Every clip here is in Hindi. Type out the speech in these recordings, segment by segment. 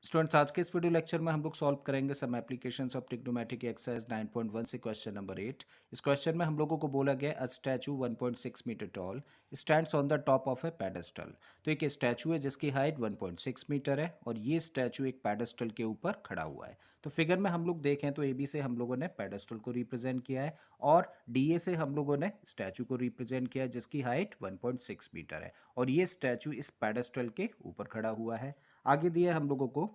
स्टूडेंट्स, आज के इस वीडियो लेक्चर में हम लोग सॉल्व करेंगे some applications of trigonometric exercise 9.1 से क्वेश्चन नंबर 8। इस क्वेश्चन में हम लोगों को बोला गया a statue 1.6 metre tall stands on the top of a pedestal. तो एक स्टैचू है जिसकी हाइट 1.6 मीटर है और ये स्टैचू एक पेडेस्टल के ऊपर खड़ा हुआ है। तो फिगर में हम लोग देखें तो ए बी से हम लोगों ने पेडेस्टल को रिप्रेजेंट किया है और डी ए से हम लोगों ने स्टैचू को रिप्रेजेंट किया है जिसकी हाइट 1.6 मीटर है और ये स्टैचू इस पेडेस्टल के ऊपर खड़ा हुआ है। आगे दिया है हम लोगों को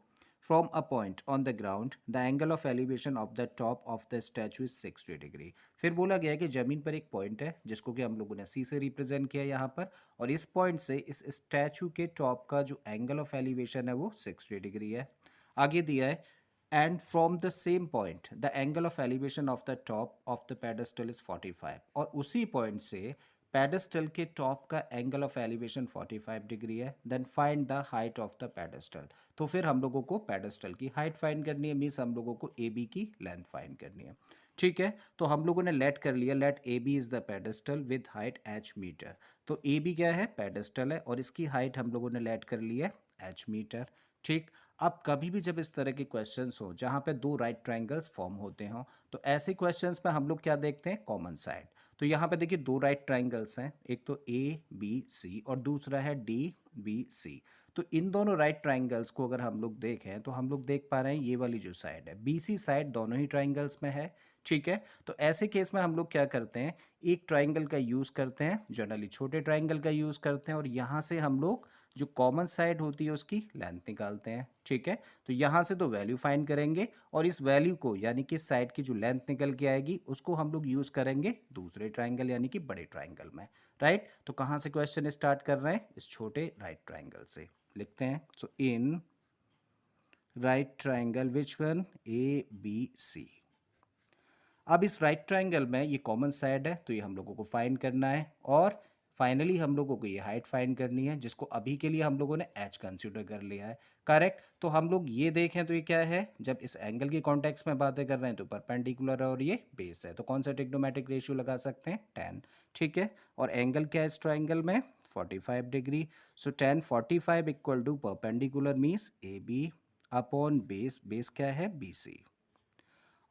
from a point on the ground the angle of elevation of the top of the statue is 60 degree. फिर बोला गया कि जमीन पर एक पॉइंट है जिसको कि हम लोगों ने सी से रिप्रेजेंट किया यहाँ पर और इस पॉइंट से इस स्टैचू के टॉप का जो एंगल ऑफ एलिवेशन है वो 60 डिग्री है। आगे दिया है and from the same point the angle of elevation of the top of the pedestal is 45 और उसी पॉइंट से पेडेस्टल के टॉप का एंगल ऑफ एलिवेशन 45 डिग्री है। Then find the height of the pedestal. तो फिर हम लोगों को पेडेस्टल की हाइट फाइंड करनी है, मीन्स हम लोगों को ए बी की लेंथ फाइंड करनी है। ठीक है, तो हम लोगों ने लेट कर लिया, let A B is the pedestal with height h metre. तो ए बी क्या है, पेडेस्टल है और इसकी हाइट हम लोगों ने लेट कर ली है एच मीटर। ठीक, अब कभी भी जब इस तरह के क्वेश्चंस हो जहाँ पे दो राइट ट्रायंगल्स फॉर्म होते हों तो ऐसे क्वेश्चंस में हम लोग क्या देखते हैं, कॉमन साइड। तो यहाँ पे देखिए दो राइट ट्रायंगल्स हैं, एक तो ए बी सी और दूसरा है डी बी सी। तो इन दोनों राइट ट्रायंगल्स को अगर हम लोग देखें तो हम लोग देख पा रहे हैं ये वाली जो साइड है बी सी साइड दोनों ही ट्रायंगल्स में है। ठीक है, तो ऐसे केस में हम लोग क्या करते हैं, एक ट्रायंगल का यूज़ करते हैं, जनरली छोटे ट्रायंगल का यूज़ करते हैं और यहाँ से हम लोग जो कॉमन साइड होती है उसकी लेंथ निकालते हैं। ठीक है, तो यहाँ से तो वैल्यू फाइंड करेंगे और इस वैल्यू को यानी कि साइड की जो लेंथ निकल के आएगी उसको हम लोग यूज़ करेंगे दूसरे ट्राइंगल यानी कि बड़े ट्राइंगल में। राइट, तो कहाँ से क्वेश्चन स्टार्ट कर रहे हैं, इस छोटे राइट ट्राइंगल से लिखते हैं। So in right triangle which one, A B C. अब इस राइट ट्रायंगल में ये कॉमन साइड है तो ये हम लोगों को फाइंड करना है और फाइनली हम लोगों को ये हाइट फाइंड करनी है जिसको अभी के लिए हम लोगों ने एच कंसीडर कर लिया है। करेक्ट, तो हम लोग ये देखें तो ये क्या है, जब इस एंगल की कॉन्टेक्स्ट में बातें कर रहे हैं तो परपेंडिकुलर है और ये बेस है, तो कौन सा ट्रिग्नोमेट्रिक रेशियो लगा सकते हैं, 10। ठीक है, और एंगल क्या है इस ट्राइंगल में, 45 degree. So 10 45 equal to perpendicular means A B upon base, base क्या है बी सी।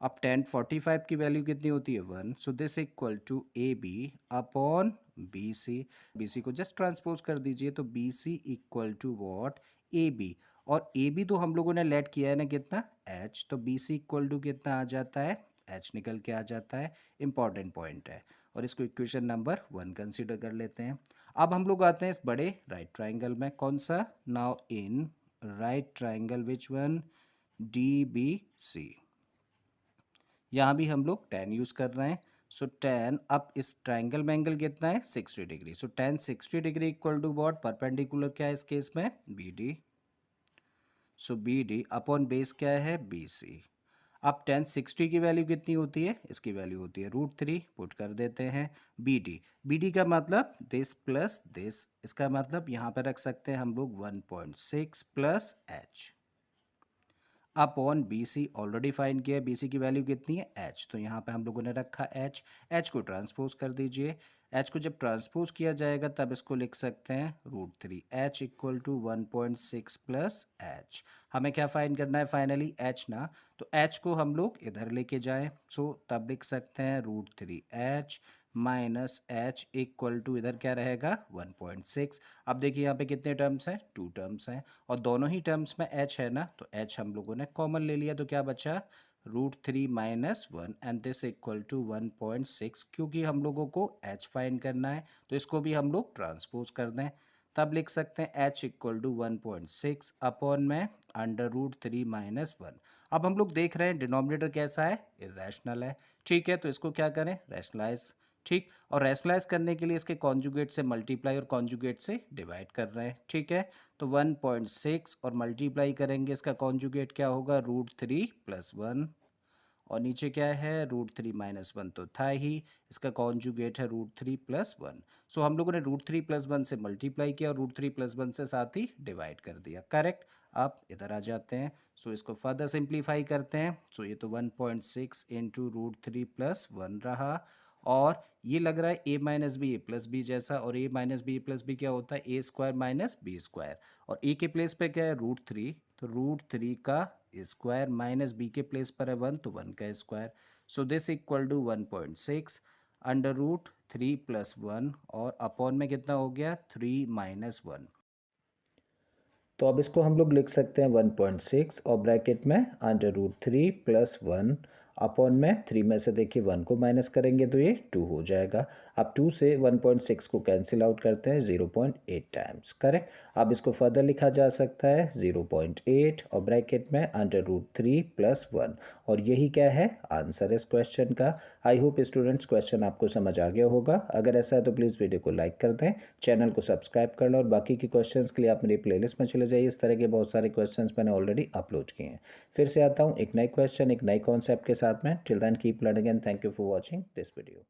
अब 1045 की वैल्यू कितनी होती है, 1। So this equal to A B upon B C. B C को जस्ट ट्रांसपोज कर दीजिए तो B C equal to what, A B. और ए बी तो हम लोगों ने लेट किया है ना कितना, एच, तो बी सी इक्वल टू कितना आ जाता है, एच निकल के आ जाता है। इंपॉर्टेंट पॉइंट है और इसको इक्वेशन नंबर 1 कंसिडर कर लेते हैं। अब हम लोग आते हैं इस बड़े राइट ट्राइंगल में, कौन सा, now in right triangle which one, D B C. यहाँ भी हम लोग 10 यूज़ कर रहे हैं। सो 10, अब इस ट्राइंगल में एंगल कितना है, 60 degree. So 10 60 degree equal to what, perpendicular क्या है इस केस में, B D. So B D upon base क्या है, बी सी। अब 10 60 की वैल्यू कितनी होती है, इसकी वैल्यू होती है √3, पुट कर देते हैं। बी डी, बी डी का मतलब दिस प्लस दिस, इसका मतलब यहाँ पर रख सकते हैं हम लोग 1.6 plus h upon B C. Already find किया है, बी सी की वैल्यू कितनी है, एच, तो यहाँ पे हम लोगों ने रखा एच। एच को ट्रांसपोज कर दीजिए, एच को जब ट्रांसपोज किया जाएगा तब इसको लिख सकते हैं √3, h equal to 1.6 plus h. हमें क्या फाइंड करना है फाइनली, एच ना, तो एच को हम लोग इधर लेके जाएं, सो तब लिख सकते हैं √3 h minus h equal to इधर क्या रहेगा 1.6। अब देखिए यहाँ पे कितने टर्म्स हैं, 2 टर्म्स हैं और दोनों ही टर्म्स में h है ना, तो h हम लोगों ने कॉमन ले लिया तो क्या बचा, √3 minus 1 and this equal to 1.6। क्योंकि हम लोगों को h फाइंड करना है तो इसको भी हम लोग ट्रांसपोज कर दें, तब लिख सकते हैं h इक्वल टू 1.6 अपॉन में √3 माइनस 1। अब हम लोग देख रहे हैं डिनोमिनेटर कैसा है, इरेशनल है। ठीक है, तो इसको क्या करें, रैशनलाइज। ठीक, और रैशनलाइज करने के लिए इसके कॉन्जुगेट से मल्टीप्लाई और कॉन्जुगेट से डिवाइड कर रहे हैं। ठीक है, तो 1.6 और मल्टीप्लाई करेंगे इसका कॉन्जुगेट क्या होगा, √3 प्लस 1 और नीचे क्या है √3 माइनस 1 तो था ही, इसका कॉन्जुगेट है √3 प्लस 1। सो हम लोगों ने √3 प्लस 1 से मल्टीप्लाई किया और √3 प्लस 1 से साथ ही डिवाइड कर दिया। करेक्ट, आप इधर आ जाते हैं। सो इसको फर्दर सिंप्लीफाई करते हैं। सो ये तो 1.6 इंटू √3 प्लस 1 रहा और ये लग रहा है a minus B A plus B जैसा, और a minus B plus B क्या होता है, a square minus B square, और a के प्लेस पे क्या है √3, तो √3 का स्क्वायर माइनस बी के प्लेस पर है 1 तो 1 का square. So this equal to 1.6 √3 + 1 और अपॉन में कितना हो गया 3 - 1। तो अब इसको हम लोग लिख सकते हैं 1.6 और ब्रैकेट में √3 + 1 अपॉन में 3 में से देखिए 1 को माइनस करेंगे तो ये 2 हो जाएगा। अब 2 से 1.6 को कैंसिल आउट करते हैं 0.8 टाइम्स, करेक्ट। अब इसको फर्दर लिखा जा सकता है 0.8 और ब्रैकेट में √3 + 1 और यही क्या है आंसर इस क्वेश्चन का। आई होप स्टूडेंट्स क्वेश्चन आपको समझ आ गया होगा। अगर ऐसा है तो प्लीज़ वीडियो को लाइक कर दें, चैनल को सब्सक्राइब कर लें और बाकी के क्वेश्चंस के लिए आप मेरी प्लेलिस्ट में चले जाइए। इस तरह के बहुत सारे क्वेश्चंस मैंने ऑलरेडी अपलोड किए हैं। फिर से आता हूँ एक नए क्वेश्चन एक नए कॉन्सेप्ट के साथ में। Till then keep learning and thank you for watching this video.